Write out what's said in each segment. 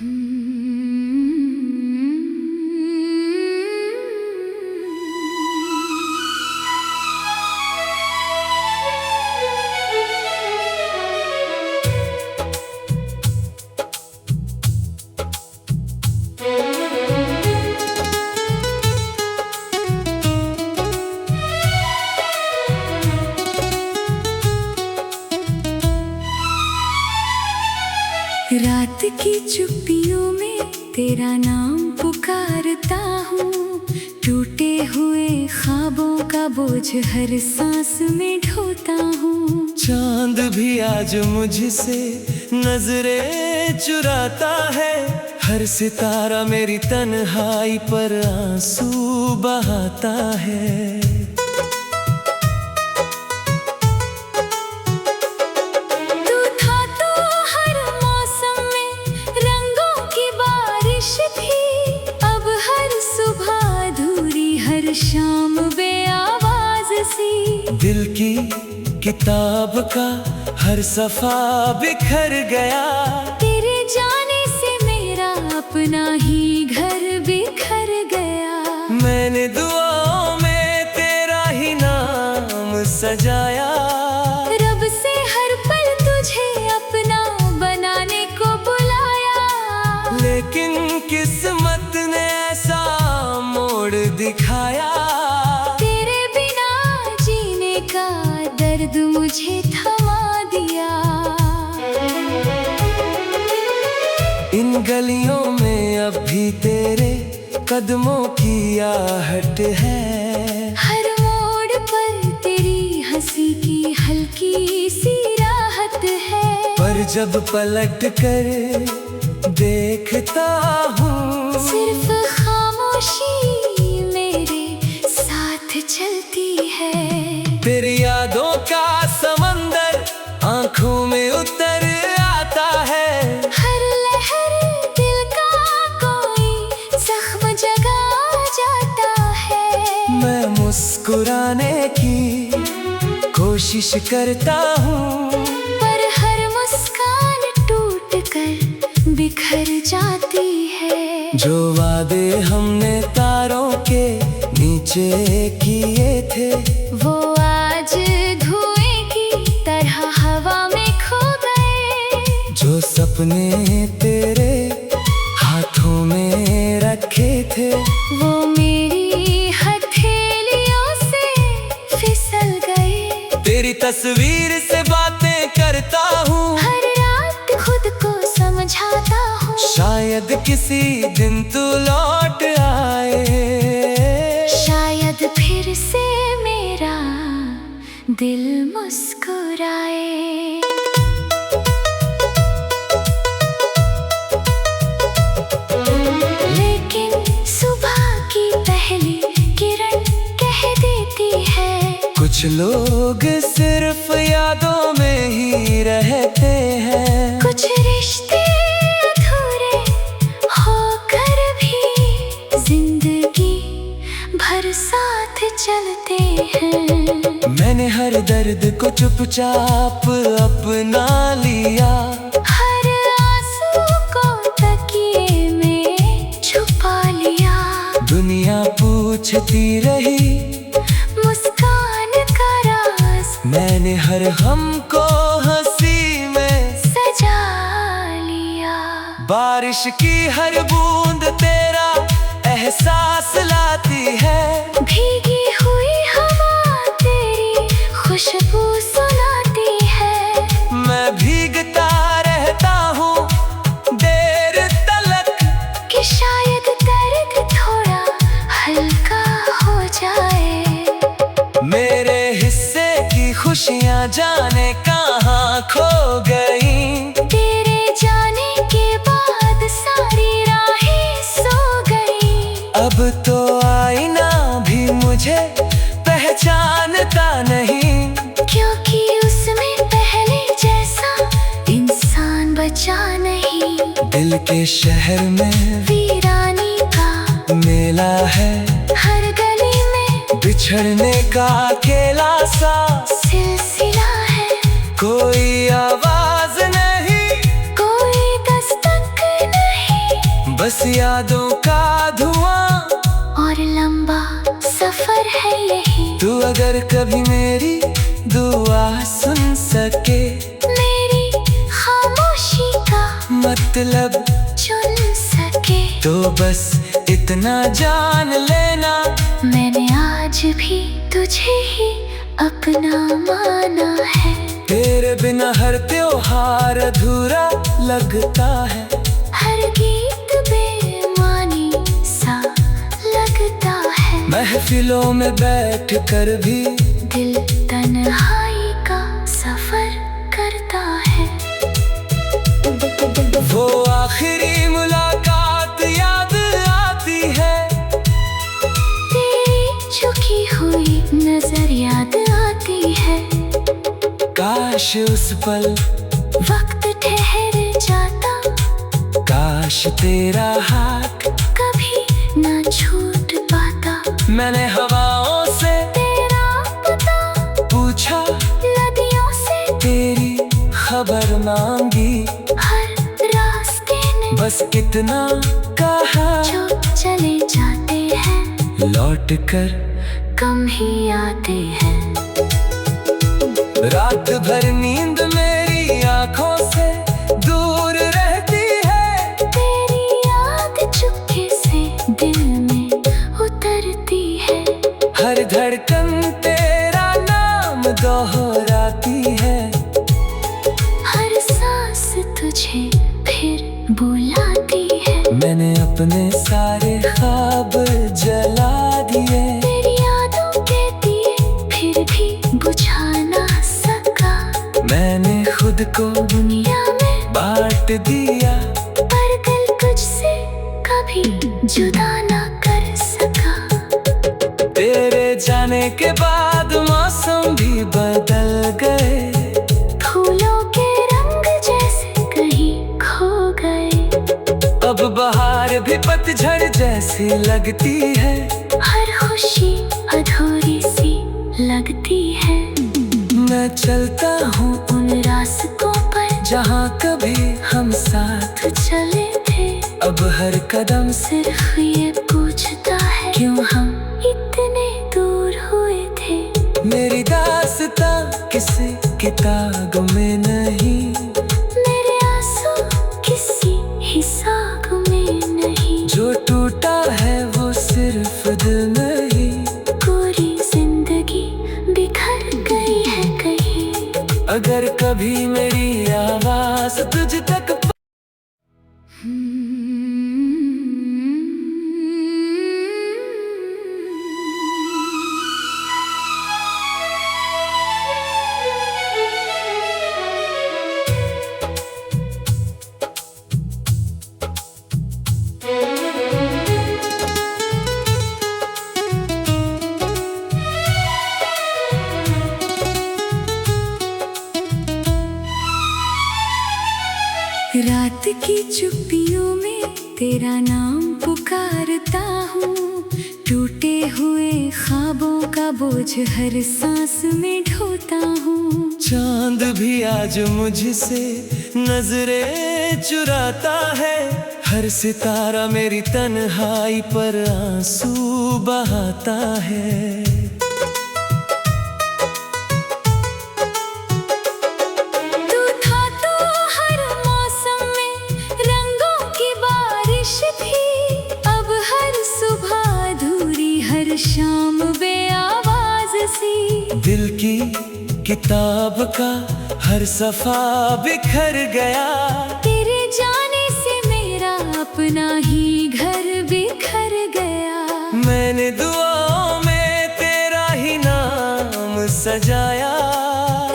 रात की चुप्पियों में तेरा नाम पुकारता हूँ। टूटे हुए ख्वाबों का बोझ हर सांस में ढोता हूँ। चांद भी आज मुझसे नजरें चुराता है। हर सितारा मेरी तन्हाई पर आंसू बहाता है। शाम बेआवाज सी दिल की किताब का हर सफा बिखर गया। तेरे जाने से मेरा अपना ही घर बिखर गया। मैंने दुआओं में तेरा ही नाम सजाया। रब से हर पल तुझे अपना बनाने को बुलाया। लेकिन किस्मत ने ऐसा मोड़ दिखाया। तेरे बिना जीने का दर्द मुझे थमा दिया। इन गलियों में अब भी तेरे कदमों की आहट है। हर मोड़ पर तेरी हंसी की हल्की सी राहत है। पर जब पलट कर देखता हूँ सिर्फ खामोशी चलती है। तेरी यादों का समंदर आंखों में उतर आता है। हर लहर दिल का कोई जख्म जगा जाता है। मैं मुस्कुराने की कोशिश करता हूँ, पर हर मुस्कान टूट कर बिखर जाती है। जो वादे हमने तारों के नीचे किए थे वो आज धुएं की तरह हवा में खो गए। जो सपने तेरे हाथों में रखे थे वो मेरी हथेलियों से फिसल गए। तेरी तस्वीर से बातें करता हूँ, हर रात खुद को समझाता हूँ। शायद किसी दिन तू लौट आए। शायद फिर से मेरा दिल मुस्कुराए। लेकिन सुबह की पहली किरण कह देती है कुछ लोग सिर्फ यादों में ही रहते हैं। कुछ रिश्ते अधूरे होकर भी जिंदगी भर साथ चलते हैं। मैंने हर दर्द को चुपचाप अपना लिया। हर आंसू को तकिए में छुपा लिया। दुनिया पूछती रही मुस्कान का राज मैंने हर हम को हंसी में सजा लिया। बारिश की हर बूंद तेरा एहसास लाती है। भीगी हुई हवा तेरी खुशबू सुनाती है। मैं भीगता रहता हूँ देर तलक कि शायद दर्द थोड़ा हल्का हो जाए। मेरे हिस्से की खुशियाँ जाने कहाँ खो गईं। तेरे जाने के बाद सारी राहें सो गई। अब तो आईना भी मुझे पहचानता नहीं। क्योंकि उसमें पहले जैसा इंसान बचा नहीं। दिल के शहर में वीरानी का मेला है। हर गली में बिछड़ने का अकेला सा सिलसिला है। कोई आवाज नहीं, कोई दस्तक नहीं। बस यादों का धुआं, और लंबा सफर है यही। तू अगर कभी मेरी दुआ सुन सके, मेरी खामोशी का मतलब चुन सके, तो बस इतना जान लेना, मैंने आज भी तुझे ही अपना माना है। तेरे बिना हर त्योहार अधूरा लगता है, हर गीत बेमानी सा लगता है। महफिलों में बैठ कर भी दिल तन्हाई का सफर करता है। वो आखिरी मुलाकात याद आती है, तेरी झुकी हुई नजर याद आती है। काश उस पल वक्त ठहर जाता, काश तेरा हाथ कभी ना छूट पाता। मैंने हवाओं से तेरा पता पूछा, नदियों से तेरी खबर मांगी, हर रास्ते ने बस इतना कहा, जो चले जाते हैं लौट कर कम ही आते हैं। रात भर नींद मेरी आंखों से दूर रहती है, तेरी याद चुपके से दिल में उतरती है। हर धड़कन तेरा नाम दोहराती है, हर सांस तुझे फिर बुलाती है। मैंने अपने सारे ख्वाब जला दिए, तेरी यादों के दिए फिर भी बुझा ना सका। मैंने खुद को दुनिया में बांट दिया, पर दिल तुझसे कभी जुदा ना कर सका। तेरे जाने के बाद मौसम भी बदल गए, फूलों के रंग जैसे कहीं खो गए। अब बहार भी पतझड़ जैसी लगती है, हर खुशी अधूरी सी लगती है। मैं चलता हूँ उन रास्तों पर जहाँ कभी हम साथ, चले थे अब हर कदम सिर्फ ये पूछता है, क्यों हम इतने दूर हुए थे। मेरी दास्तां किसी किताब में नहीं, मेरे आंसू किसी हिसाब में नहीं। जो टूटा है वो सिर्फ दिल नहीं, पूरी जिंदगी बिखर गई है कहीं। अगर कभी मेरी आवाज तुझ तक रात की चुप्पियों में तेरा नाम पुकारता हूँ। टूटे हुए ख्वाबों का बोझ हर सांस में ढोता हूँ। चांद भी आज मुझसे नजरें चुराता है, हर सितारा मेरी तन्हाई पर आंसू बहाता है। तू था तो हर मौसम में रंगों की बारिश थी। अब हर सुबह अधूरी, हर शाम बेआवाज सी। दिल की किताब का हर सफा बिखर गया, तेरे जाने से मेरा अपना ही घर बिखर गया। मैंने दुआओं में तेरा ही नाम सजाया,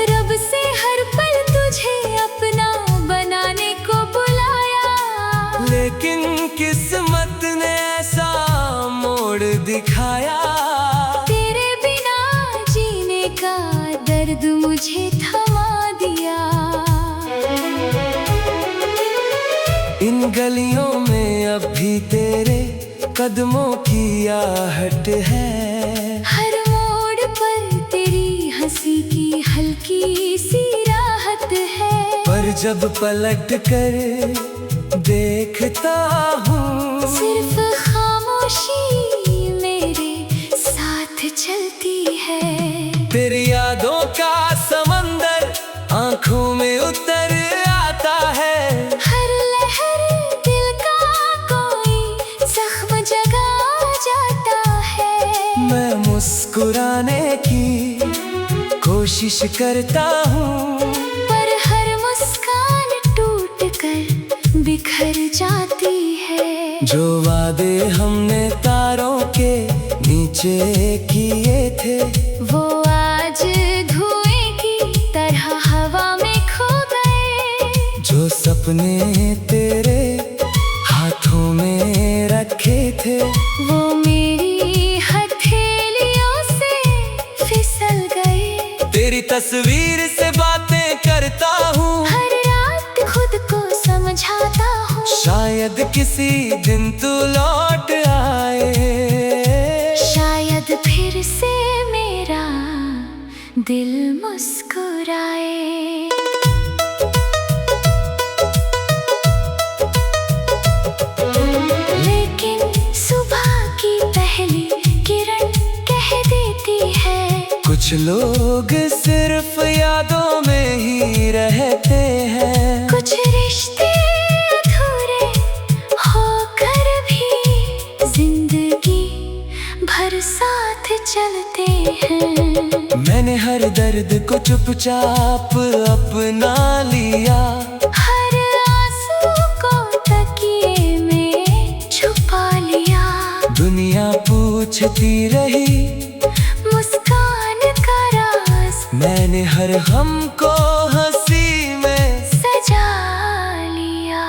रब से हर पल तुझे अपना बनाने को बुलाया। लेकिन किस्मत ने ऐसा मोड़ दिखाया, तेरे बिना जीने का दर्द मुझे थमा दिया। इन गलियों में अब भी तेरे कदमों की आहट है। हर मोड़ पर तेरी हंसी की हल्की सी राहत है। पर जब पलट कर देखता हूँ में उतर आता है। हर लहर दिल का कोई जख्म जगा जाता है। मैं मुस्कुराने की कोशिश करता हूँ, पर हर मुस्कान टूट कर बिखर जाती है। जो वादे हमने तारों के नीचे किए थे, वो आज धुएं की तरह हवा में खो गए। जो सपने तेरे हाथों में रखे थे, वो मेरी हथेलियों से फिसल गए। तेरी तस्वीर से बातें करता हूँ, हर रात खुद को समझाता हूँ, शायद किसी दिन तू लौट आए। शायद फिर से मेरा दिल मुस्कुराए। लेकिन सुबह की पहली किरण कह देती है, कुछ लोग सिर्फ यादों में ही रहते हैं। कुछ रिश्ते अधूरे होकर भी जिंदगी भर साथ चलते हैं। मैंने हर दर्द को चुपचाप अपना लिया, हर आंसू को तकिए में छुपा लिया। दुनिया पूछती रही मुस्कान का राज मैंने हर हम को हंसी में सजा लिया।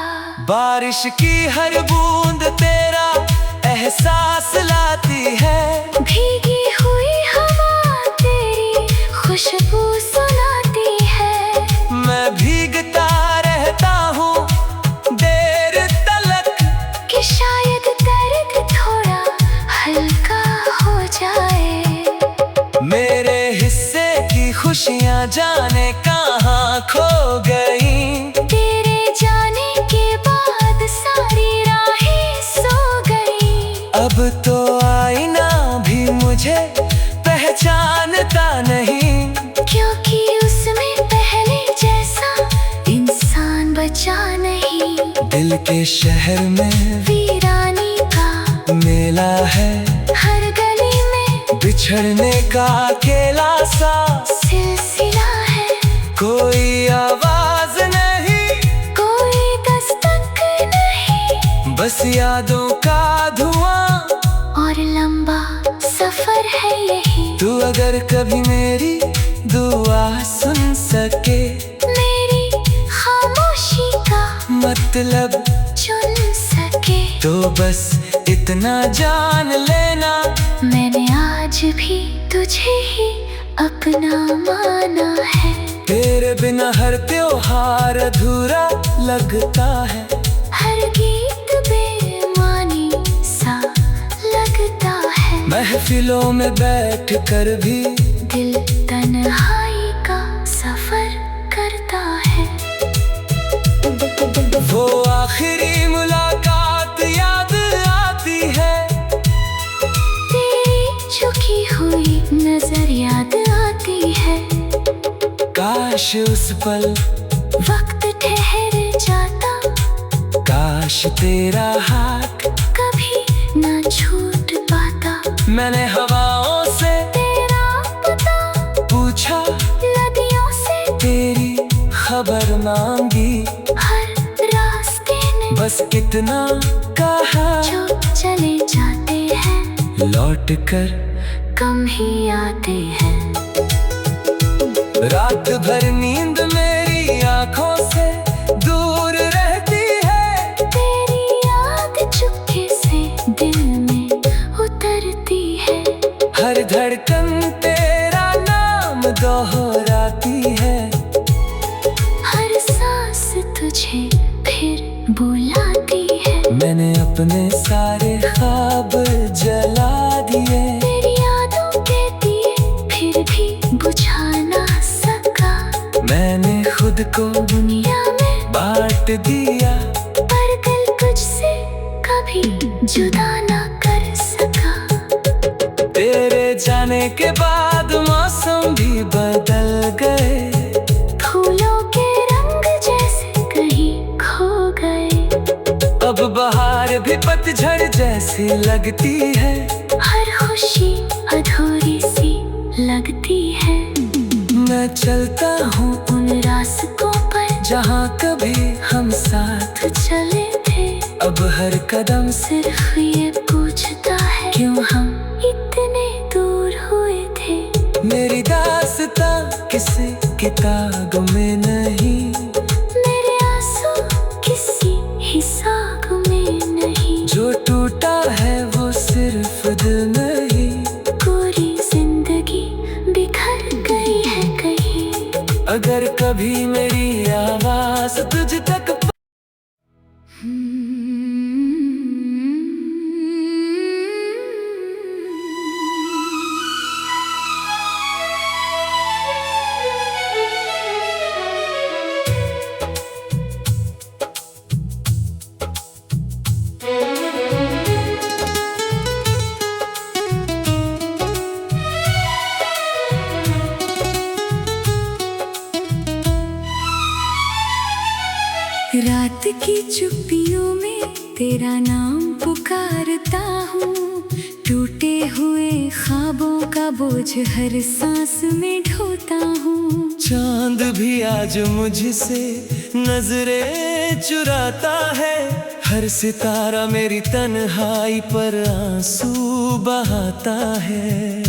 बारिश की हर बूंद तेरा एहसास लाती है, भीगी हुई हवा तेरी खुशबू सुनाती है। मैं भीगता रहता हूँ देर तलक, कि शायद दर्द थोड़ा हल्का हो जाए। मेरे हिस्से की खुशियाँ जाने कहाँ खो गई। तेरे जाने के बाद सारी राहें सो गई। अब तो आईना भी मुझे पहचानता नहीं, क्योंकि उसमें पहले जैसा इंसान बचा नहीं। दिल के शहर में वीरानी का मेला है, हर गली में बिछड़ने का अकेला सा सिलसिला है। कोई आवाज नहीं, कोई दस्तक नहीं, बस यादों का धुआं। और लंबा सफर है यही। तू अगर कभी मेरी दुआ सुन सके, मेरी खामोशी का मतलब चुन सके, तो बस इतना जान लेना, मैंने आज भी तुझे ही अपना माना है। तेरे बिना हर त्योहार अधूरा लगता है। हर गीत बेमानी सा लगता है। महफिलों में बैठ कर भी दिल तन्हाई का सफर करता है। वो आखिरी मुलाकात याद आती है, तेरी झुकी हुई नजर याद आती है। काश उस पल वक्त ठहर जाता, काश तेरा हाथ कभी ना छूट पाता। मैंने हवाओं से तेरा पता पूछा, नदियों से तेरी खबर मांगी, हर रास्ते ने बस इतना कहा, जो चले जाते हैं लौट कर कम ही आते हैं। रात भर नींद मेरी आंखों से दूर रहती है, तेरी याद चुपके से दिल में उतरती है। हर धड़कन तेरा नाम दोहराती है, हर सांस तुझे फिर बुलाती है। मैंने अपने सारे ख्वाब जला दिए, तेरी यादों के दिए फिर भी बुझा ना सका। मैंने खुद को दुनिया में बांट दिया, पर दिल तुझसे कभी जुदा ना कर सका। तेरे जाने के बाद मौसम भी बदल गए, फूलों के अब बहार भी पतझड़ जैसी लगती है, हर खुशी अधूरी सी लगती है। मैं चलता हूँ उन रास्तों पर जहाँ कभी हम साथ चले थे, अब हर कदम सिर्फ ये पूछता है क्यों हम इतने दूर हुए थे। मेरी दास्तां किसी किताब में नहीं, मेरे आंसू किसी हिसाब में नहीं, जो टूटा है वो सिर्फ दिल नहीं, पूरी जिंदगी बिखर गई है कहीं। अगर कभी मेरी आवाज तुझ तक रात की चुप्पियों में तेरा नाम पुकारता हूँ, टूटे हुए ख्वाबों का बोझ हर सांस में ढोता हूँ। चांद भी आज मुझसे नजरें चुराता है, हर सितारा मेरी तन्हाई पर आंसू बहाता है।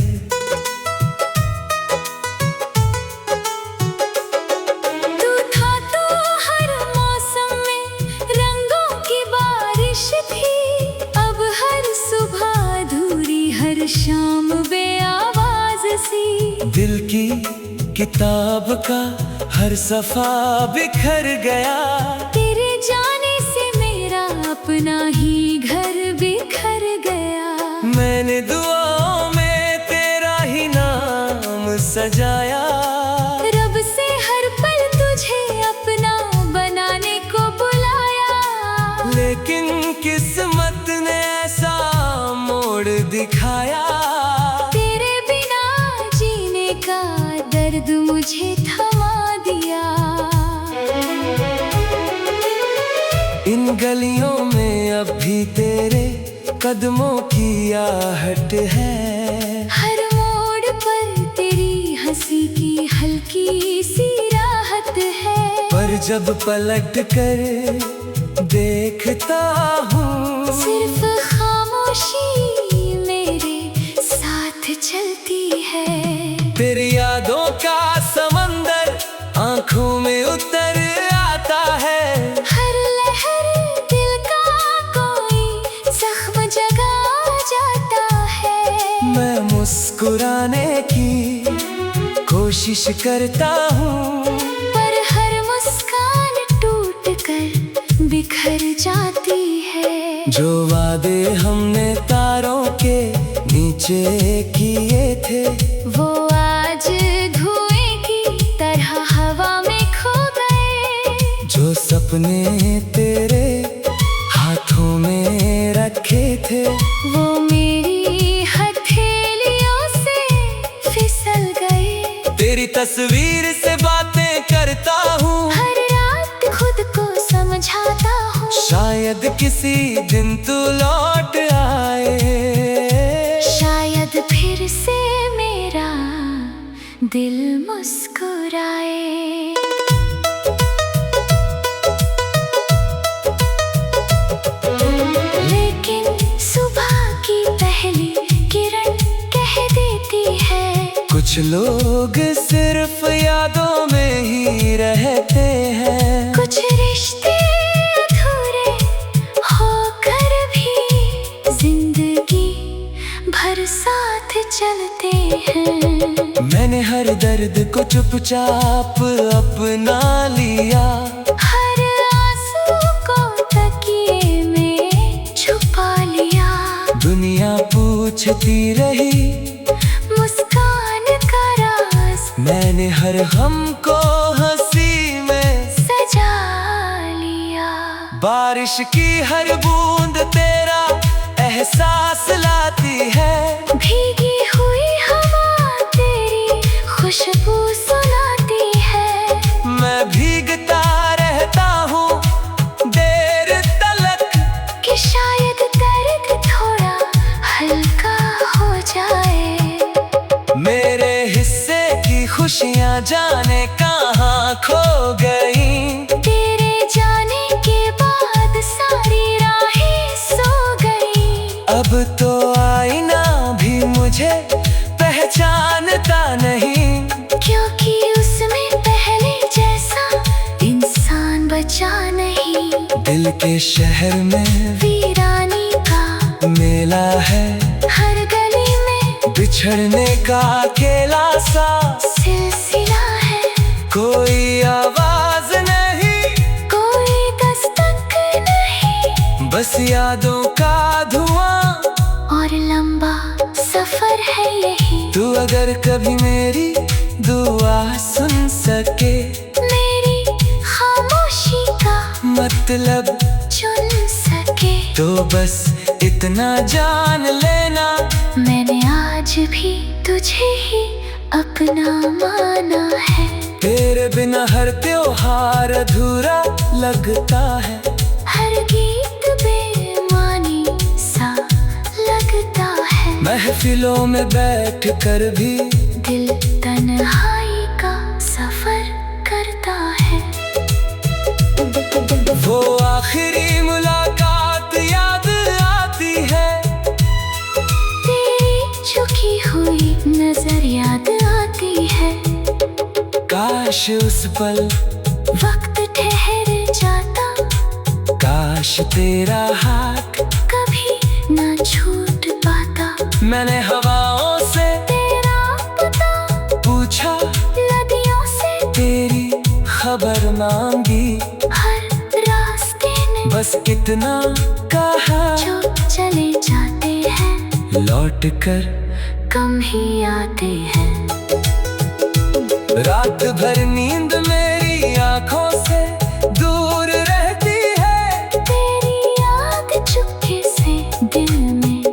तू था तो हर मौसम में रंगों की बारिश थी, अब हर सुबह अधूरी हर शाम बेआवाज सी। दिल की किताब का हर सफा बिखर गया, तेरे जाने से मेरा अपना ही घर बिखर गया। मैंने दुआओं में तेरा ही नाम सजाया, रब से हर पल तुझे अपना बनाने को बुलाया, लेकिन किस्मत ने ऐसा मोड़ दिखाया। तेरे बिना जीने का दर्द मुझे थमा दिया। इन गलियों में अब भी तेरे कदमों की आहट है, हर मोड़ पर तेरी हंसी की हल्की सी राहत है। पर जब पलट कर देखता हूँ, सिर्फ खामोशी मेरे साथ चलती है। तेरी यादों का समंदर आंखों में उतर आता है, हर लहर दिल का कोई जख्म जगा जाता है। मैं मुस्कुराने की कोशिश करता हूँ, पर हर मुस्कान टूट कर बिखर जाती है। जो वादे हमने तारों के नीचे किए थे, वो आज धुएं की तरह हवा में खो गए। जो सपने तेरे हाथों में रखे थे, वो मेरी हथेलियों से फिसल गए। तेरी तस्वीर से बातें करता हूँ, हर रात खुद को समझाता हूँ, शायद किसी दिन तू लौट आए, शायद फिर से मेरा दिल मुस्कुराए। लेकिन सुबह की पहली किरण कह देती है, कुछ लोग सिर्फ यादों में ही रहते हैं। कुछ रिश्ते अधूरे होकर भी जिंदगी भर साथ चलते हैं। मैंने हर दर्द को चुपचाप अपना लिया, हर आंसू को तकिए में छुपा लिया। दुनिया पूछती रही मुस्कान का राज मैंने हर हम को हंसी में सजा लिया। बारिश की हर बूंद तेरा एहसास लाती है, भीगी हुई हवा तेरी खुशबू सुनाती है। मैं भीगता रहता हूँ देर तलक, जाने कहाँ खो गई। तेरे जाने के बाद सारी राहें सो गई। अब तो आईना भी मुझे पहचानता नहीं, क्योंकि उसमें पहले जैसा इंसान बचा नहीं। दिल के शहर में वीरानी का मेला है, हर गली में बिछड़ने का अकेला सा सिलसिला है। कोई आवाज नहीं, कोई दस्तक नहीं, बस यादों का धुआं और लंबा सफर है यही। तू अगर कभी मेरी दुआ सुन सके, मेरी खामोशी का मतलब चुन सके, तो बस इतना जान लेना, मैंने आज भी तुझे ही अपना माना है। तेरे बिना हर त्योहार अधूरा लगता है, हर गीत बेमानी सा लगता है। महफिलों में बैठ कर भी दिल तन्हाई का सफर करता है। वो आखिरी मुलाकात याद आती है, तेरी झुकी हुई नजर याद आती है। काश उस पल वक्त ठहर जाता, काश तेरा हाथ कभी ना छूट पाता। मैंने हवाओं से तेरा पता पूछा, नदियों से तेरी खबर मांगी, हर रास्ते ने बस इतना कहा, जो चले जाते हैं लौट कर कम ही आते हैं। रात भर नींद मेरी आंखों से दूर रहती है, तेरी याद चुपके से दिल में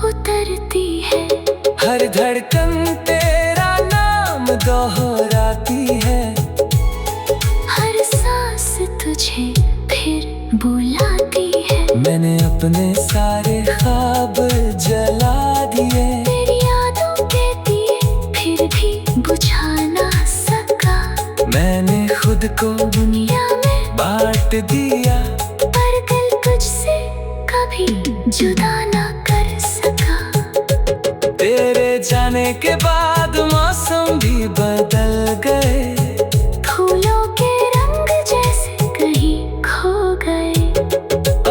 उतरती है। हर धड़कन तेरा नाम दोहराती है, हर सांस तुझे फिर बुलाती है। मैंने अपने सारे ख्वाब जला दिए, तेरी यादों के दिए फिर भी बुझा ना सका। मैंने खुद को दुनिया में बांट दिया, पर दिल तुझसे कभी जुदा ना कर सका। तेरे जाने के बाद मौसम भी बदल गए, फूलों के रंग जैसे कहीं खो गए।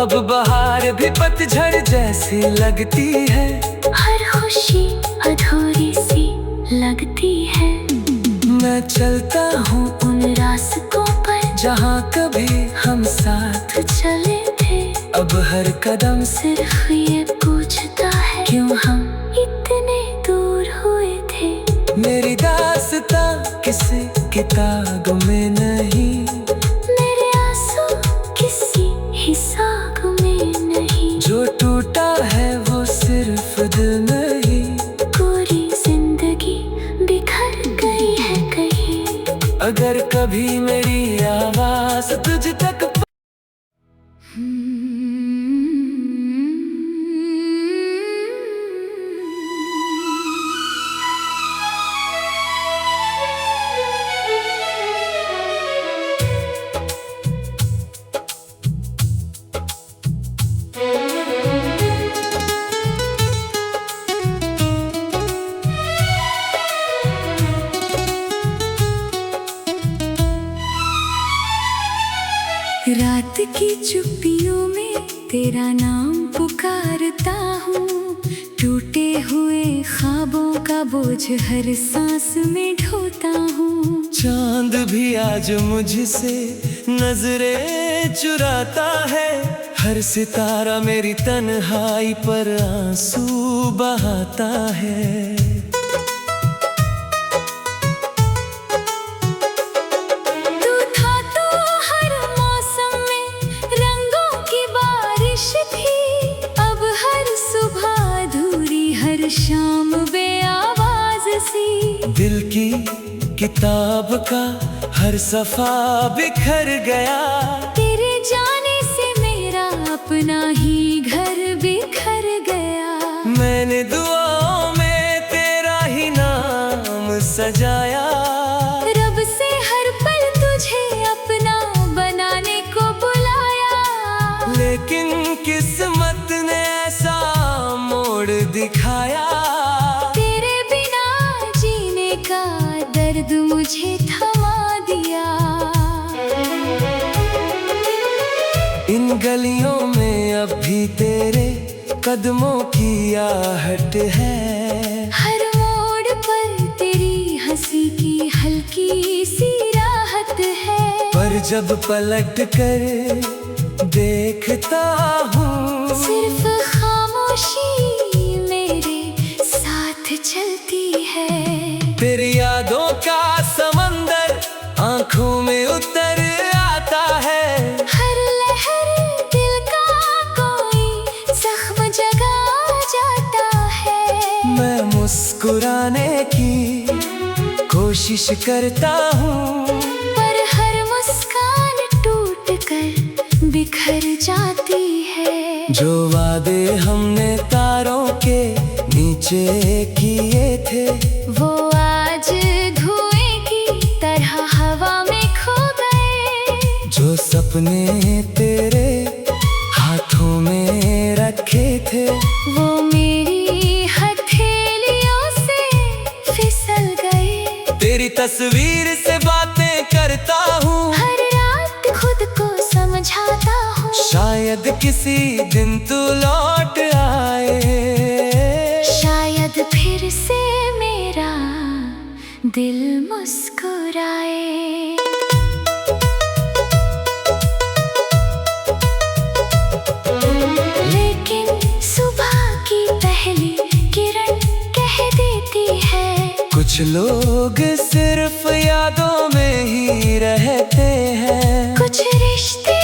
अब बहार भी पतझड़ जैसी लगती है, हर खुशी अधूरी सी लगती है। मैं चलता हूँ उन रास्तों पर जहाँ कभी हम साथ चले थे, अब हर कदम सिर्फ ये पूछता है क्यों हम इतने दूर हुए थे। मेरी दास्तां किसी किताब में नहीं, मेरे आंसू किसी हिसाब में नहीं। जो टूटा है वो सिर्फ दिल नहीं, पूरी जिंदगी बिखर गई है कहीं। अगर कभी मेरी आवाज तुझ तक रात की चुप्पियों में तेरा नाम पुकारता हूँ। टूटे हुए ख्वाबों का बोझ हर सांस में ढोता हूँ। चांद भी आज मुझसे नजरें चुराता है, हर सितारा मेरी तन्हाई पर आंसू बहाता है। तू था तो हर मौसम में रंगों की बारिश थी, अब हर सुबह अधूरी हर शाम बेआवाज सी। दिल की किताब का हर सफा बिखर गया, तेरे जाने से मेरा अपना ही घर बिखर गया। मैंने दुआओं में तेरा ही नाम सजाया, रब लेकिन किस्मत ने ऐसा मोड़ दिखाया। तेरे बिना जीने का दर्द मुझे थमा दिया। इन गलियों में अब भी तेरे कदमों की आहट है। हर मोड़ पर तेरी हंसी की हल्की सी राहत है। पर जब पलट कर देखता हूँ, सिर्फ खामोशी मेरे साथ चलती है। तेरी यादों का समंदर आंखों में उतर आता है। हर लहर दिल का कोई जख्म जगा जाता है। मैं मुस्कुराने की कोशिश करता हूँ, पर हर मुस्कान टूट कर बिखर जाती है। जो वादे हमने तारों के नीचे किए थे, वो आज धुएं की तरह हवा में खो गए। जो सपने तेरे हाथों में रखे थे, वो मेरी हथेलियों से फिसल गए। तेरी तस्वीर से बातें करता हूँ, हर रात खुद को समझाता हूँ। शायद किसी दिन तू लौट आए। शायद फिर से मेरा दिल मुस्कुराए। लेकिन सुबह की पहली किरण कह देती है, कुछ लोग सिर्फ यादों में ही रहते हैं। कुछ रिश्ते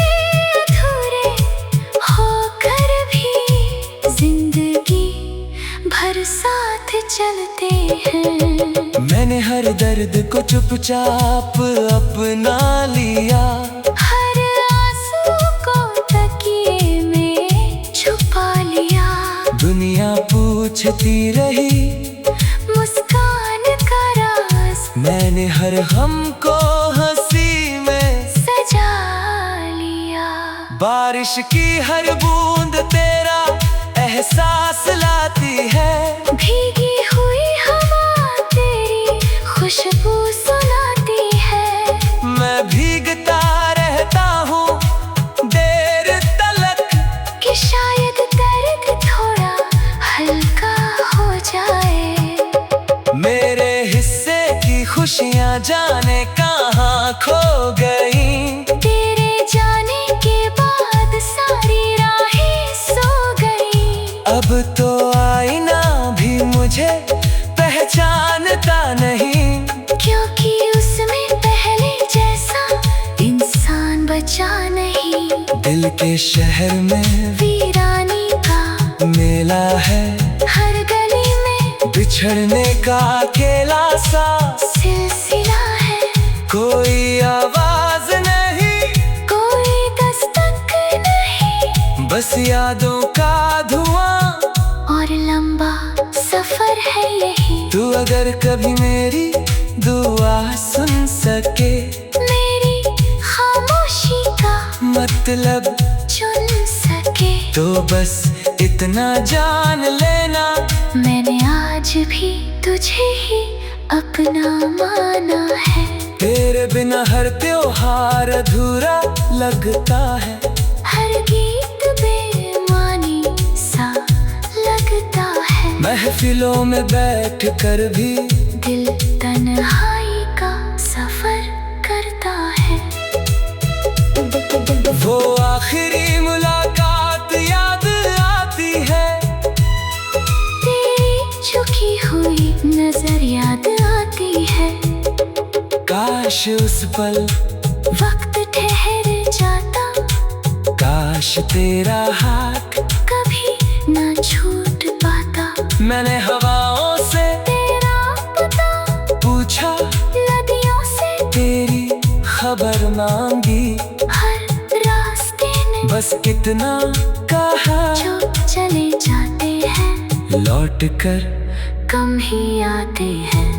अधूरे होकर भी जिंदगी भर साथ चलते हैं। मैंने हर दर्द को चुपचाप अपना लिया। हर आंसू को तकिए में छुपा लिया। दुनिया पूछती रही मुस्कान का राज मैंने हर हम को हंसी में सजा लिया। बारिश की हर बूंद तेरा एहसास लाती है। भीगी हुई हवा तेरी खुशबू सुनाती है। मैं भीगता रहता हूँ देर तलक, कि शायद दर्द थोड़ा हल्का हो जाए। मेरे हिस्से की खुशियाँ जाने कहाँ खो गई। तेरे जाने के बाद सारी राहें सो गई। अब तो आईना भी मुझे पहचानता नहीं, क्योंकि उसमें पहले जैसा इंसान बचा नहीं। दिल के शहर में वीरानी का मेला है। हर गली में बिछड़ने का अकेला सा सिलसिला है। कोई आवाज नहीं, कोई दस्तक नहीं, बस यादों का धुआं। और लंबा सफर है यही। तू अगर कभी मेरी दुआ सुन सके, मेरी खामोशी का मतलब चुन सके, तो बस इतना जान लेना, मैंने आज भी तुझे ही अपना माना है। तेरे बिना हर त्योहार अधूरा लगता है। हर गीत बेमानी सा लगता है। महफिलों में बैठ कर भी दिल तन्हाई का सफर करता है। वो आखिरी मुलाकात याद आती है। तेरी झुकी हुई नजर याद आती है। काश उस पल वक्त ठहर जाता, काश तेरा हाथ कभी ना छूट पाता। मैंने हवाओं से तेरा पता पूछा, नदियों से तेरी खबर मांगी। हर रास्ते ने बस इतना कहा, जो चले जाते हैं लौट कर कम ही आते हैं।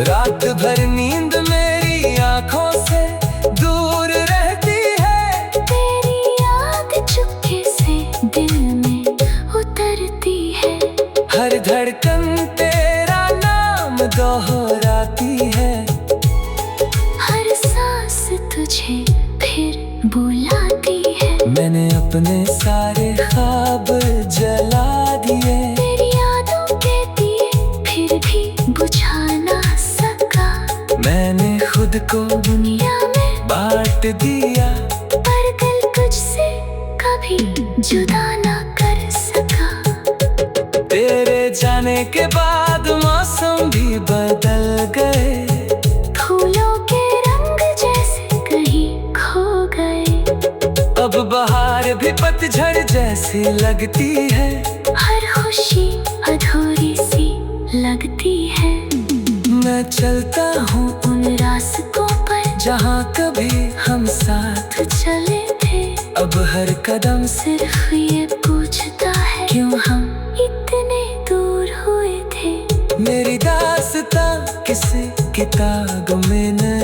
रात भर नींद मेरी आंखों से दूर रहती है। तेरी अपने सारे ख्वाब जला दिए। तेरी यादों के दिए फिर भी बुझा ना सका। मैंने खुद को दुनिया में बांट दिया, पर दिल तुझसे कभी जुदा ना कर सका। तेरे जाने के बाद मौसम भी बदल गए, फूलों के रंग जैसे कहीं खो गए। अब बहार भी पतझड़ जैसी लगती है, हर खुशी अधूरी सी लगती है। मैं चलता हूँ उन रास्तों पर जहाँ कभी हम साथ चले थे। अब हर कदम सिर्फ ये पूछता है क्यों हम इतने दूर हुए थे। मेरी दास्तां किसी किताब में नहीं।